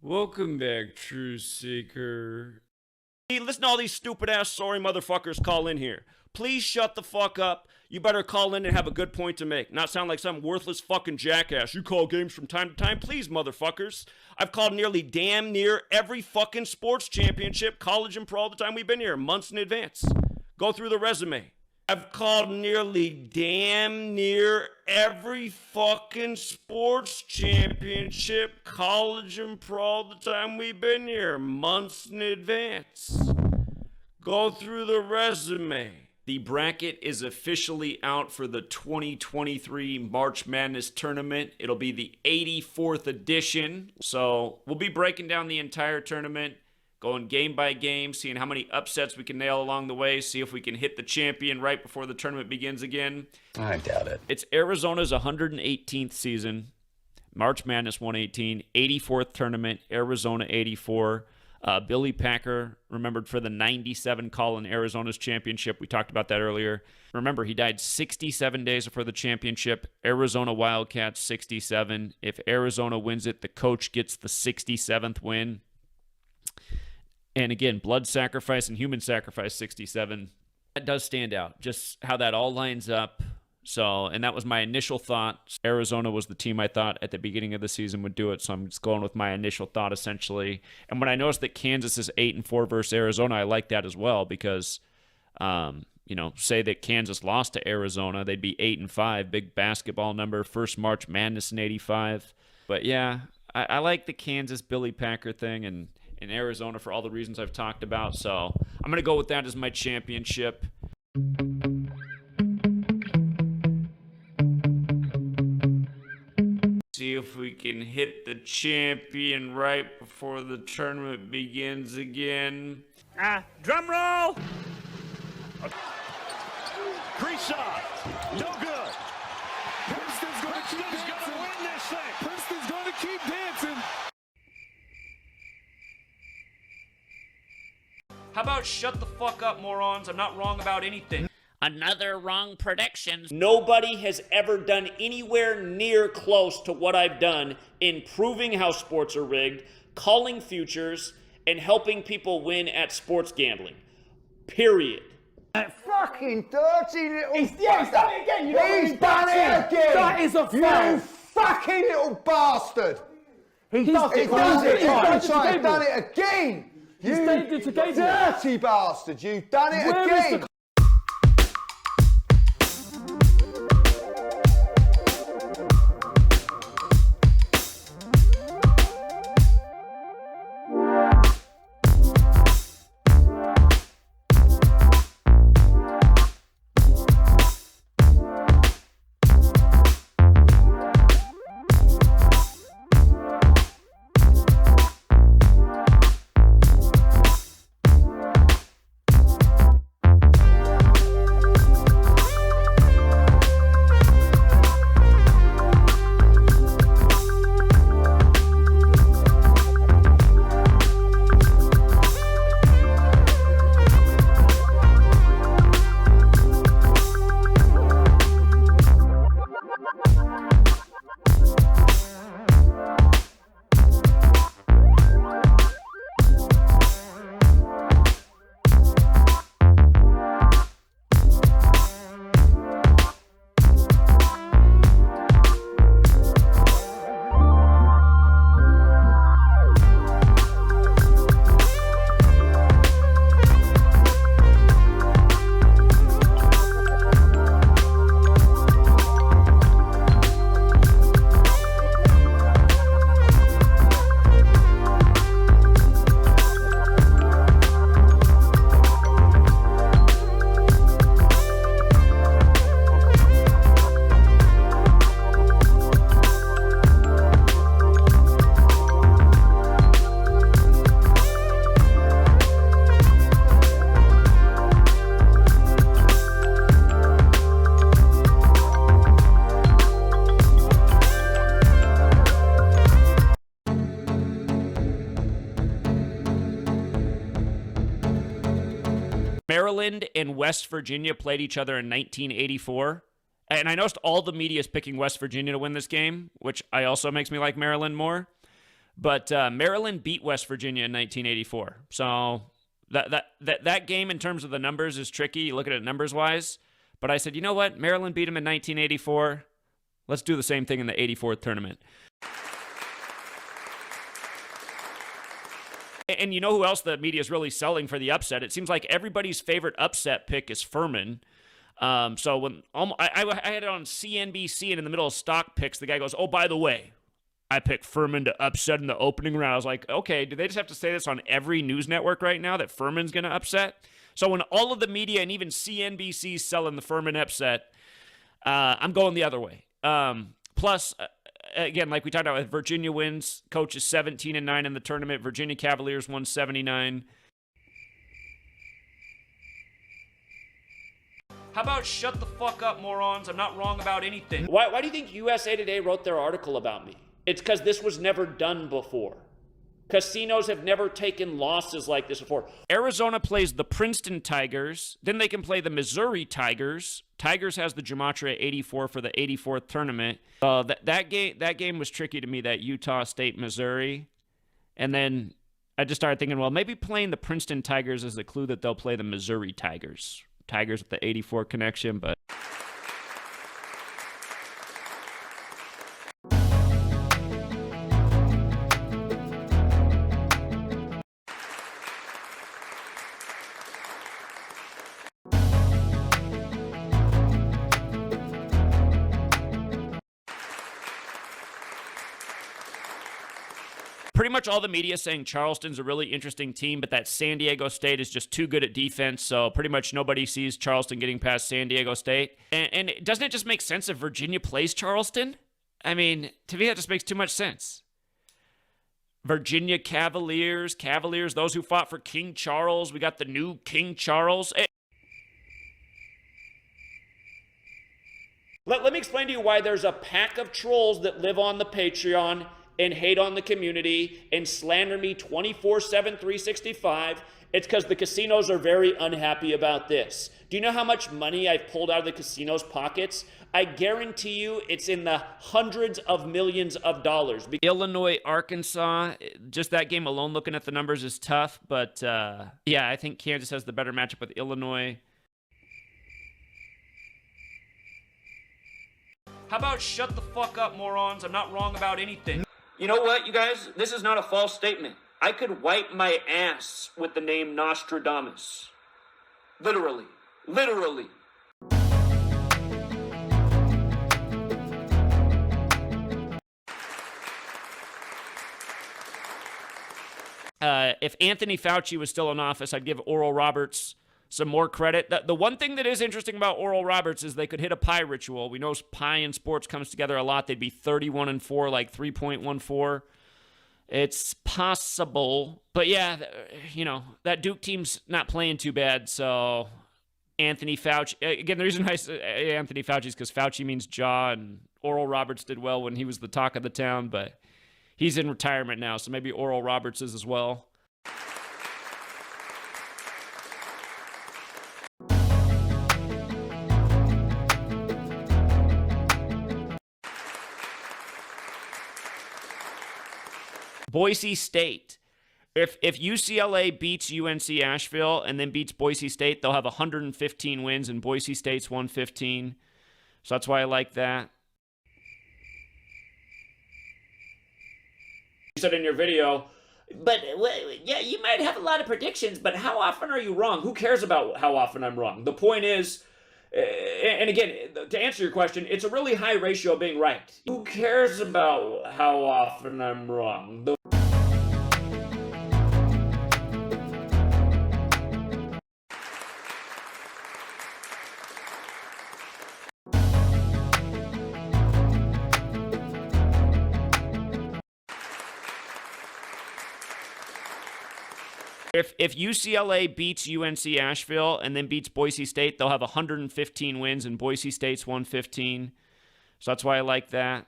Welcome back, Truth Seeker. Hey, listen to all these stupid-ass sorry motherfuckers call in here. Please shut the fuck up. You better call in and have a good point to make. Not sound like some worthless fucking jackass. You call games from time to time? Please, motherfuckers. I've called nearly damn near every fucking sports championship, college and pro, all the time we've been here, months in advance. Go through the resume. I've called nearly damn near every fucking sports championship, college and pro, all the time we've been here, months in advance. Go through the resume. The bracket is officially out for the 2023 March Madness tournament. It'll be the 84th edition. So we'll be breaking down the entire tournament, going game by game, seeing how many upsets we can nail along the way, see if we can hit the champion right before the tournament begins again. I doubt it. It's Arizona's 118th season, March Madness 118, 84th tournament, Arizona 84. Billy Packer, remembered for the 97 call in Arizona's championship. We talked about that earlier. Remember, he died 67 days before the championship. Arizona Wildcats 67. If Arizona wins it, the coach gets the 67th win. And again, blood sacrifice and human sacrifice 67. That does stand out, just how that all lines up. So, and that was my initial thought. Arizona was the team I thought at the beginning of the season would do it, so I'm just going with my initial thought essentially. And when I noticed that Kansas is 8-4 versus Arizona, I like that as well because, say that Kansas lost to Arizona, they'd be 8-5, big basketball number, first March Madness in 85. But yeah, I like the Kansas Billy Packer thing and Arizona for all the reasons I've talked about. So I'm going to go with that as my championship. See if we can hit the champion right before the tournament begins again. Drum roll! Creasaw, no good. Princeton's going to keep dancing. Win this thing. Princeton's going to keep dancing. How about shut the fuck up, morons? I'm not wrong about anything. Another wrong prediction. Nobody has ever done anywhere near close to what I've done in proving how sports are rigged, calling futures, and helping people win at sports gambling. Period. Fucking dirty little He's done it again. He's done it again. That is a You foul. fucking little bastard. He does it. He's done it He's again. He's You saved it to Gabriel. dirty bastard. You've done it Where is again. the Maryland and West Virginia played each other in 1984. And I noticed all the media is picking West Virginia to win this game, which I also makes me like Maryland more. But Maryland beat West Virginia in 1984. So that game in terms of the numbers is tricky. You look at it numbers-wise. But I said, you know what? Maryland beat them in 1984. Let's do the same thing in the 84th tournament. And you know who else the media is really selling for the upset? It seems like everybody's favorite upset pick is Furman. So when I had it on CNBC, and in the middle of stock picks, the guy goes, "Oh, by the way, I picked Furman to upset in the opening round." I was like, okay, do they just have to say this on every news network right now that Furman's going to upset? So when all of the media and even CNBC selling the Furman upset, I'm going the other way. Plus, again, like we talked about, Virginia wins. Coach is 17-9 in the tournament. Virginia Cavaliers won 79. How about shut the fuck up, morons? I'm not wrong about anything. Why do you think USA Today wrote their article about me? It's because this was never done before. Casinos have never taken losses like this before. Arizona plays the Princeton Tigers. Then they can play the Missouri Tigers. Tigers has the gematria 84 for the 84th tournament. That game was tricky to me, that Utah State, Missouri. And then I just started thinking, well, maybe playing the Princeton Tigers is a clue that they'll play the Missouri Tigers. Tigers with the 84 connection, but... Pretty much all the media is saying Charleston's a really interesting team, but that San Diego State is just too good at defense, so pretty much nobody sees Charleston getting past San Diego State. And doesn't it just make sense if Virginia plays Charleston? I mean, to me, that just makes too much sense. Virginia Cavaliers, those who fought for King Charles. We got the new King Charles. Let me explain to you why there's a pack of trolls that live on the Patreon and hate on the community and slander me 24/7, 365. It's because the casinos are very unhappy about this. Do you know how much money I've pulled out of the casinos' pockets? I guarantee you it's in the hundreds of millions of dollars. Illinois, Arkansas, just that game alone, looking at the numbers, is tough. But, yeah, I think Kansas has the better matchup with Illinois. How about shut the fuck up, morons? I'm not wrong about anything. You know what, you guys? This is not a false statement. I could wipe my ass with the name Nostradamus. Literally. Literally. If Anthony Fauci was still in office, I'd give Oral Roberts some more credit. The one thing that is interesting about Oral Roberts is they could hit a pi ritual. We know pi in sports comes together a lot. They'd be 31-4, like 3.14. It's possible. But yeah, you know, that Duke team's not playing too bad. So Anthony Fauci, again, the reason I say Anthony Fauci is because Fauci means jaw, and Oral Roberts did well when he was the talk of the town, but he's in retirement now. So maybe Oral Roberts is as well. Boise State. If UCLA beats UNC Asheville and then beats Boise State, they'll have 115 wins, and Boise State's 115. So that's why I like that. You said in your video, But, yeah, you might have a lot of predictions, but how often are you wrong? who cares about how often I'm wrong? The point is, and again, to answer your question, it's a really high ratio of being right. Who cares about how often I'm wrong? If UCLA beats UNC Asheville and then beats Boise State, they'll have 115 wins, and Boise State's 115. So that's why I like that.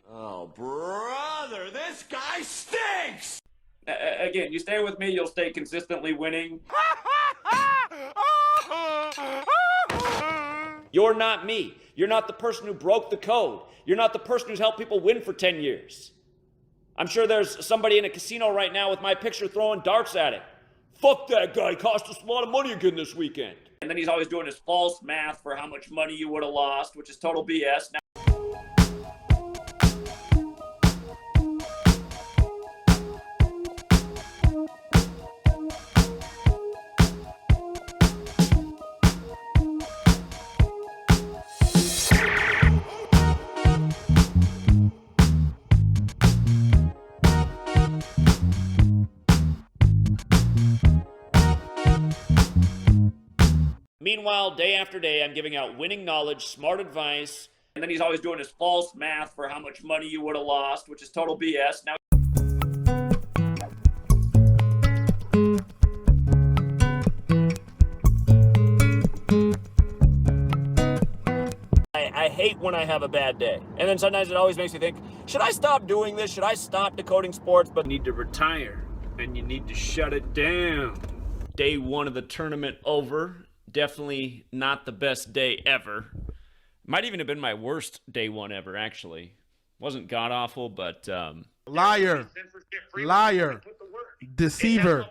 Oh, brother, this guy stinks! Again, you stay with me, you'll stay consistently winning. You're not me. You're not the person who broke the code. You're not the person who's helped people win for 10 years. I'm sure there's somebody in a casino right now with my picture throwing darts at it. Fuck that guy, cost us a lot of money again this weekend. And then he's always doing his false math for how much money you would have lost, which is total BS. Now, meanwhile, day after day, I'm giving out winning knowledge, smart advice, and then he's always doing his false math for how much money you would have lost, which is total BS. Now, I hate when I have a bad day. And then sometimes it always makes me think, should I stop doing this? Should I stop decoding sports? But You need to retire, and you need to shut it down. day one of the tournament over. Definitely not the best day ever. Might even have been my worst day one ever, actually. Wasn't god-awful, but... Liar. Liar. Deceiver.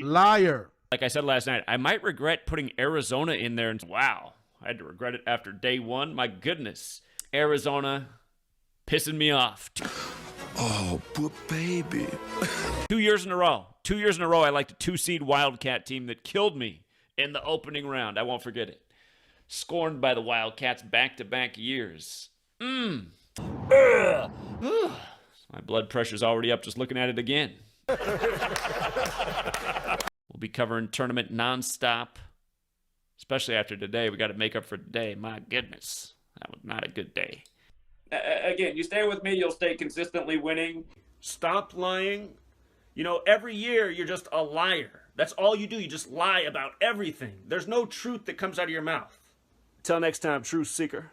Liar. like I said last night, I might regret putting Arizona in there. And wow, I had to regret it after day one. My goodness. Arizona pissing me off. Oh, but baby. 2 years in a row. 2 years in a row, I liked a 2-seed Wildcat team that killed me in the opening round. I won't forget it. Scorned by the Wildcats back-to-back years. My blood pressure's already up just looking at it again. We'll be covering tournament nonstop. Especially after today. We got to make up for today. My goodness. That was not a good day. Again, you stay with me, you'll stay consistently winning. Stop lying. You know, every year you're just a liar. That's all you do. You just lie about everything. There's no truth that comes out of your mouth. Till next time, truth seeker.